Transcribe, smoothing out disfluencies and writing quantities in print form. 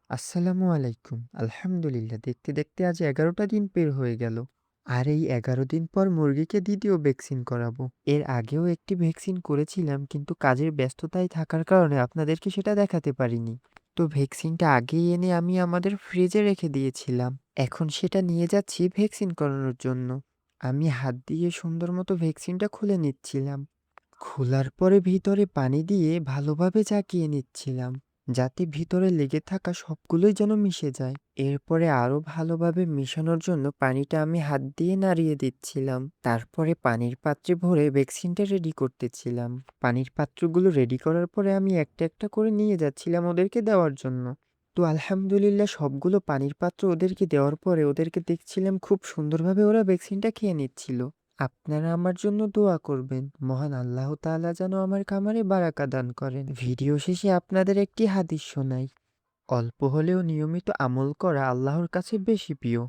আসসালামু আলাইকুম। আলহামদুলিল্লাহ। দেখতে, দেখতে আজ ১১টা দিন পের হয়ে গেল। আর এই ১১ দিন পর মুরগিকে ২য় ভ্যাকসিন করাবো। এর আগেও একটি ভ্যাকসিন করেছিলাম কিন্তু কাজের ব্যস্ততায় থাকার কারণে আপনাদেরকে সেটা দেখাতে পারিনি। তো ভ্যাকসিনটা আগেই এনে আমি আমাদের ফ্রিজে রেখে দিয়েছিলাম। এখন সেটা নিয়ে যাচ্ছি ভ্যাকসিন করানোর জন্য। আমি হাত দিয়ে সুন্দর মতো ভ্যাকসিনটা খুলে নিচ্ছিলাম। খোলার পরে ভিতরে পানি দিয়ে ভালোভাবে ঝাঁকিয়ে নিচ্ছিলাম, যাতে ভিতরে লেগে থাকা সবগুলোই যেন মিশে যায়। এরপরে আরো ভালোভাবে মিশানোর জন্য পানিটা আমি হাত দিয়ে নাড়িয়ে দিচ্ছিলাম। তারপরে পানির পাত্রে ভরে ভ্যাকসিনটা রেডি করতেছিলাম। পানির পাত্রগুলো রেডি করার পরে আমি একটা একটা করে নিয়ে যাচ্ছিলাম ওদেরকে দেওয়ার জন্য। তো আলহামদুলিল্লাহ সবগুলো পানির পাত্র ওদেরকে দেওয়ার পরে ওদেরকে দেখছিলাম খুব সুন্দরভাবে ওরা ভ্যাকসিনটা খেয়ে নিচ্ছিল। আপনারা আমার জন্য দোয়া করবেন। মহান আল্লাহ তাআলা যেন আমার খামারে বারাকা দান করেন। ভিডিও শেষে আপনাদের একটি হাদিস শোনাই। অল্প হলেও নিয়মিত আমল করা আল্লাহর কাছে বেশি প্রিয়।